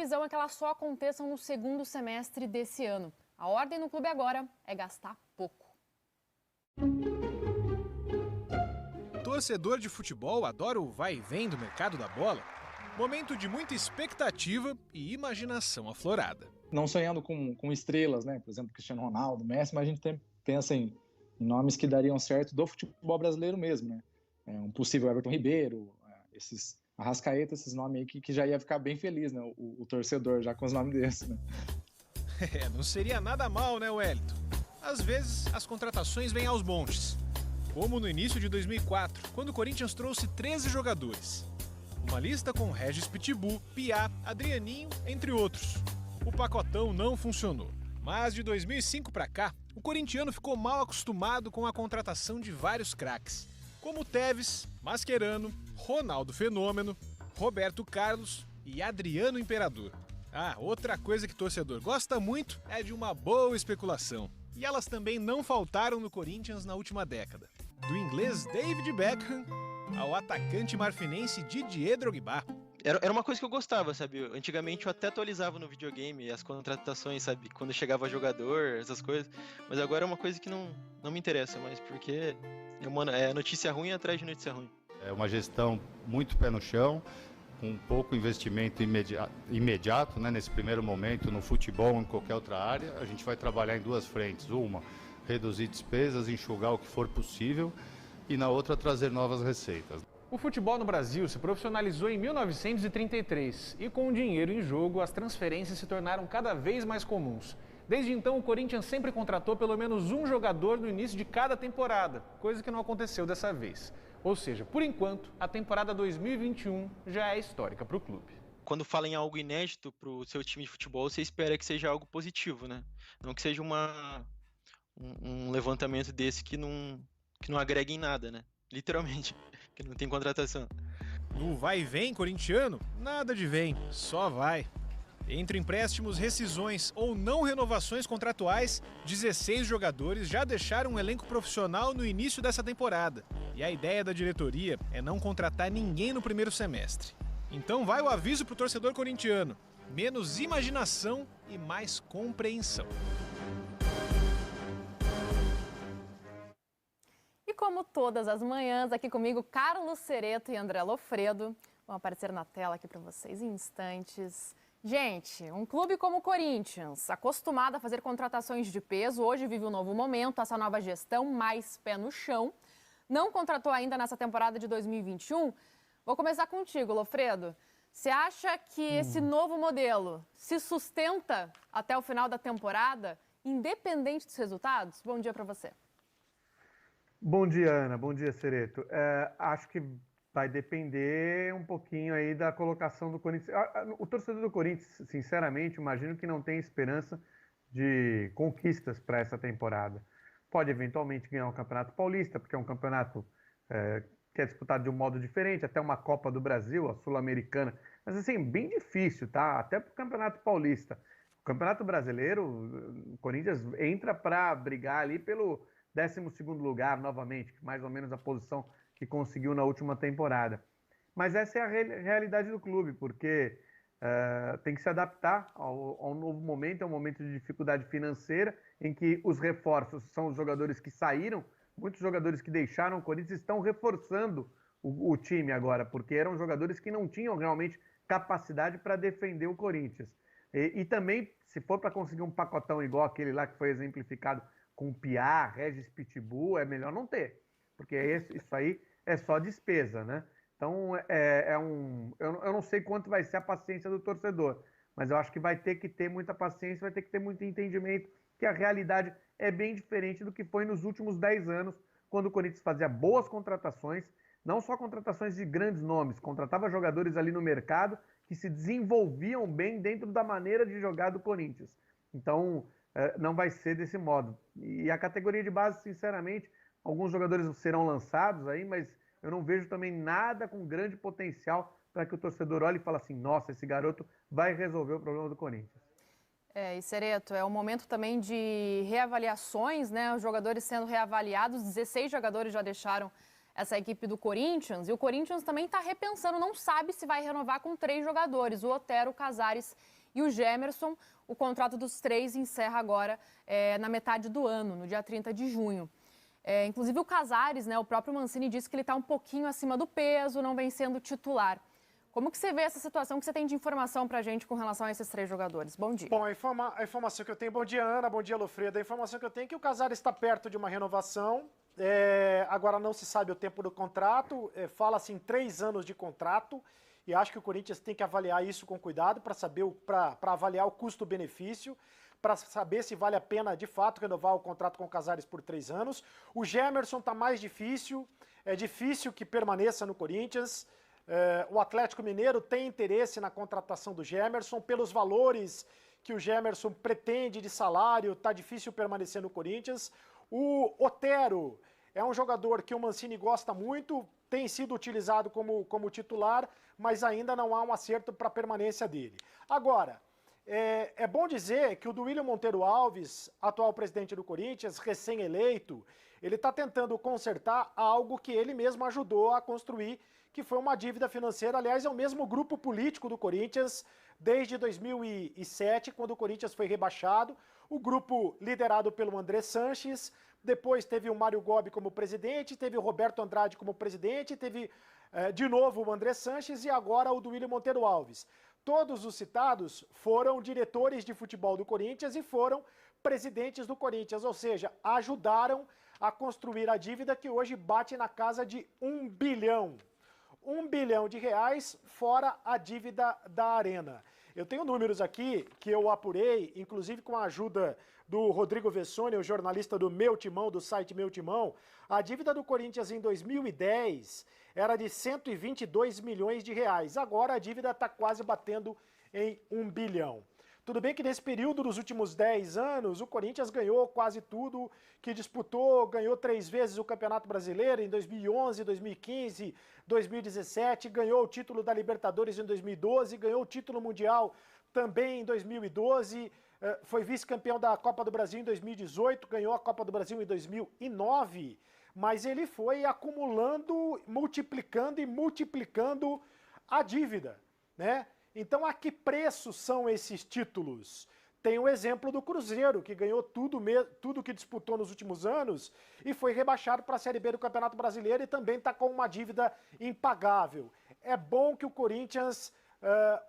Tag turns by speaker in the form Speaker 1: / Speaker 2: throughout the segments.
Speaker 1: previsão é que elas só aconteçam no segundo semestre desse ano. A ordem no clube agora é gastar pouco.
Speaker 2: Torcedor de futebol adora o vai e vem do mercado da bola? Momento de muita expectativa e imaginação aflorada.
Speaker 3: Não sonhando com estrelas, né? Por exemplo, Cristiano Ronaldo, Messi, mas a gente pensa em nomes que dariam certo do futebol brasileiro mesmo, né? Um possível Everton Ribeiro, esses Arrascaeta, esses nomes aí que já ia ficar bem feliz, né? O torcedor já com os nomes desses, né?
Speaker 2: Não seria nada mal, né, Wellington? Às vezes, as contratações vêm aos montes. Como no início de 2004, quando o Corinthians trouxe 13 jogadores. Uma lista com Regis Pitbull, Piá, Adrianinho, entre outros. O pacotão não funcionou. Mas de 2005 para cá, o corintiano ficou mal acostumado com a contratação de vários craques, como Tevez, Mascherano, Ronaldo Fenômeno, Roberto Carlos e Adriano Imperador. Outra coisa que torcedor gosta muito é de uma boa especulação. E elas também não faltaram no Corinthians na última década. Do inglês David Beckham ao atacante marfinense Didier Drogba.
Speaker 4: Era uma coisa que eu gostava, sabe? Antigamente eu até atualizava no videogame as contratações, sabe? Quando chegava jogador, essas coisas. Mas agora é uma coisa que não me interessa mais, porque é notícia ruim atrás de notícia ruim.
Speaker 5: É uma gestão muito pé no chão, com pouco investimento imediato, né? Nesse primeiro momento, no futebol ou em qualquer outra área. A gente vai trabalhar em duas frentes. Uma, reduzir despesas, enxugar o que for possível. E na outra, trazer novas receitas.
Speaker 6: O futebol no Brasil se profissionalizou em 1933 e com o dinheiro em jogo, as transferências se tornaram cada vez mais comuns. Desde então, o Corinthians sempre contratou pelo menos um jogador no início de cada temporada, coisa que não aconteceu dessa vez. Ou seja, por enquanto, a temporada 2021 já é histórica para o clube.
Speaker 4: Quando fala em algo inédito para o seu time de futebol, você espera que seja algo positivo, né? Não que seja um levantamento desse que não agrega em nada, né? Literalmente, que não tem contratação.
Speaker 2: No vai e vem corintiano, nada de vem, só vai. Entre empréstimos, rescisões ou não renovações contratuais, 16 jogadores já deixaram um elenco profissional no início dessa temporada. E a ideia da diretoria é não contratar ninguém no primeiro semestre. Então vai o aviso pro torcedor corintiano: menos imaginação e mais compreensão.
Speaker 1: E como todas as manhãs, aqui comigo, Carlos Cereto e André Lofredo vão aparecer na tela aqui para vocês em instantes. Gente, um clube como o Corinthians, acostumado a fazer contratações de peso, hoje vive um novo momento, essa nova gestão, mais pé no chão. Não contratou ainda nessa temporada de 2021. Vou começar contigo, Lofredo. Você acha que esse novo modelo se sustenta até o final da temporada, independente dos resultados? Bom dia para você.
Speaker 7: Bom dia, Ana. Bom dia, Cereto. Acho que vai depender um pouquinho aí da colocação do Corinthians. O torcedor do Corinthians, sinceramente, imagino que não tem esperança de conquistas para essa temporada. Pode eventualmente ganhar o Campeonato Paulista, porque é um campeonato que é disputado de um modo diferente, até uma Copa do Brasil, a Sul-Americana. Mas assim, bem difícil, tá? Até para o Campeonato Paulista. O Campeonato Brasileiro, o Corinthians entra para brigar ali pelo 12º lugar novamente, mais ou menos a posição que conseguiu na última temporada. Mas essa é a realidade do clube, porque tem que se adaptar ao novo momento, é um momento de dificuldade financeira, em que os reforços são os jogadores que saíram, muitos jogadores que deixaram o Corinthians estão reforçando o time agora, porque eram jogadores que não tinham realmente capacidade para defender o Corinthians. E também, se for para conseguir um pacotão igual aquele lá que foi exemplificado com Piá, Regis Pitbull, é melhor não ter, porque isso aí é só despesa, né? Então, eu não sei quanto vai ser a paciência do torcedor, mas eu acho que vai ter que ter muita paciência, vai ter que ter muito entendimento, que a realidade é bem diferente do que foi nos últimos 10 anos, quando o Corinthians fazia boas contratações, não só contratações de grandes nomes, contratava jogadores ali no mercado que se desenvolviam bem dentro da maneira de jogar do Corinthians. Então, não vai ser desse modo. E a categoria de base, sinceramente, alguns jogadores serão lançados aí, mas eu não vejo também nada com grande potencial para que o torcedor olhe e fale assim, nossa, esse garoto vai resolver o problema do Corinthians.
Speaker 1: E Cereto, é um momento também de reavaliações, né? Os jogadores sendo reavaliados, 16 jogadores já deixaram essa equipe do Corinthians, e o Corinthians também está repensando, não sabe se vai renovar com 3 jogadores, o Otero, o Casares e o Gemerson. O contrato dos 3 encerra agora na metade do ano, no dia 30 de junho. Inclusive o Casares, né, o próprio Mancini disse que ele está um pouquinho acima do peso, não vem sendo titular. Como que você vê essa situação, que você tem de informação para a gente com relação a esses 3 jogadores? Bom dia.
Speaker 8: Bom, a informação que eu tenho, bom dia Ana, bom dia Lofredo, a informação que eu tenho é que o Casares está perto de uma renovação, agora não se sabe o tempo do contrato, fala-se em 3 anos de contrato, e acho que o Corinthians tem que avaliar isso com cuidado para avaliar o custo-benefício, para saber se vale a pena de fato renovar o contrato com o Casares por 3 anos. O Gemerson está mais difícil, é difícil que permaneça no Corinthians. O Atlético Mineiro tem interesse na contratação do Gemerson, pelos valores que o Gemerson pretende de salário, está difícil permanecer no Corinthians. O Otero é um jogador que o Mancini gosta muito, tem sido utilizado como titular, mas ainda não há um acerto para a permanência dele. Agora, é bom dizer que o Duílio Monteiro Alves, atual presidente do Corinthians, recém-eleito, ele está tentando consertar algo que ele mesmo ajudou a construir, que foi uma dívida financeira. Aliás, é o mesmo grupo político do Corinthians desde 2007, quando o Corinthians foi rebaixado. O grupo liderado pelo André Sanches, depois teve o Mário Gobi como presidente, teve o Roberto Andrade como presidente, teve de novo o André Sanches e agora o Duílio Monteiro Alves. Todos os citados foram diretores de futebol do Corinthians e foram presidentes do Corinthians, ou seja, ajudaram a construir a dívida que hoje bate na casa de 1 bilhão. 1 bilhão de reais, fora a dívida da Arena. Eu tenho números aqui que eu apurei, inclusive com a ajuda do Rodrigo Vessone, o jornalista do Meu Timão, do site Meu Timão. A dívida do Corinthians em 2010 era de 122 milhões de reais. Agora a dívida está quase batendo em 1 bilhão. Tudo bem que nesse período, dos últimos 10 anos, o Corinthians ganhou quase tudo que disputou, ganhou 3 vezes o Campeonato Brasileiro, em 2011, 2015, 2017, ganhou o título da Libertadores em 2012, ganhou o título mundial também em 2012, foi vice-campeão da Copa do Brasil em 2018, ganhou a Copa do Brasil em 2009, mas ele foi acumulando, multiplicando a dívida, né? Então, a que preço são esses títulos? Tem o exemplo do Cruzeiro, que ganhou tudo que disputou nos últimos anos e foi rebaixado para a Série B do Campeonato Brasileiro e também está com uma dívida impagável. É bom que o Corinthians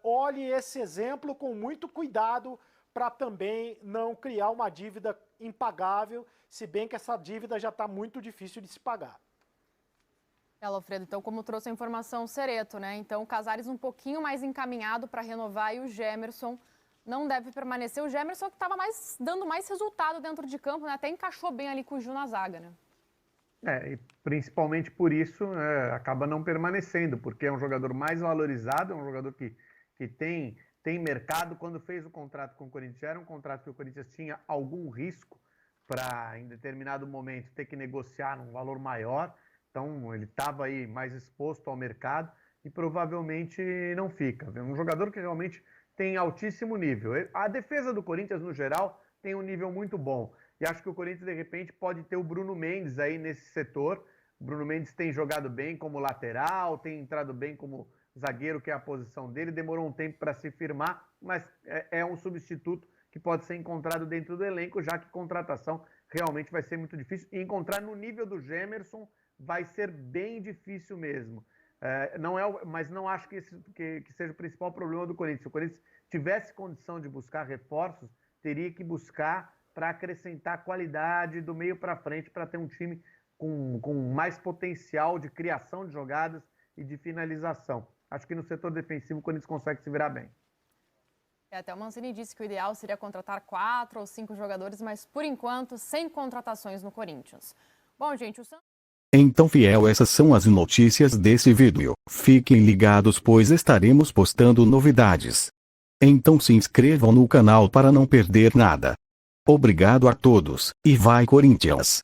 Speaker 8: olhe esse exemplo com muito cuidado para também não criar uma dívida impagável, se bem que essa dívida já está muito difícil de se pagar.
Speaker 1: Alfredo, então, como trouxe a informação, Cereto, né? Então, o Casares um pouquinho mais encaminhado para renovar e o Gemerson não deve permanecer. O Gemerson que estava dando mais resultado dentro de campo, né? Até encaixou bem ali com o Gil na zaga, né?
Speaker 7: E principalmente por isso acaba não permanecendo, porque é um jogador mais valorizado, é um jogador que tem mercado. Quando fez o contrato com o Corinthians, era um contrato que o Corinthians tinha algum risco para, em determinado momento, ter que negociar um valor maior. Então, ele estava aí mais exposto ao mercado e provavelmente não fica. É um jogador que realmente tem altíssimo nível. A defesa do Corinthians, no geral, tem um nível muito bom. E acho que o Corinthians, de repente, pode ter o Bruno Mendes aí nesse setor. O Bruno Mendes tem jogado bem como lateral, tem entrado bem como zagueiro, que é a posição dele. Demorou um tempo para se firmar, mas é um substituto que pode ser encontrado dentro do elenco, já que contratação realmente vai ser muito difícil. E encontrar no nível do Gemerson vai ser bem difícil mesmo. Mas não acho que seja o principal problema do Corinthians. Se o Corinthians tivesse condição de buscar reforços, teria que buscar para acrescentar qualidade do meio para frente, para ter um time com mais potencial de criação de jogadas e de finalização. Acho que no setor defensivo o Corinthians consegue se virar bem.
Speaker 1: Até o Mancini disse que o ideal seria contratar 4 ou 5 jogadores, mas por enquanto sem contratações no Corinthians. Bom, gente, o Santos...
Speaker 9: Então, fiel, essas são as notícias desse vídeo. Fiquem ligados, pois estaremos postando novidades. Então se inscrevam no canal para não perder nada. Obrigado a todos, e vai Corinthians!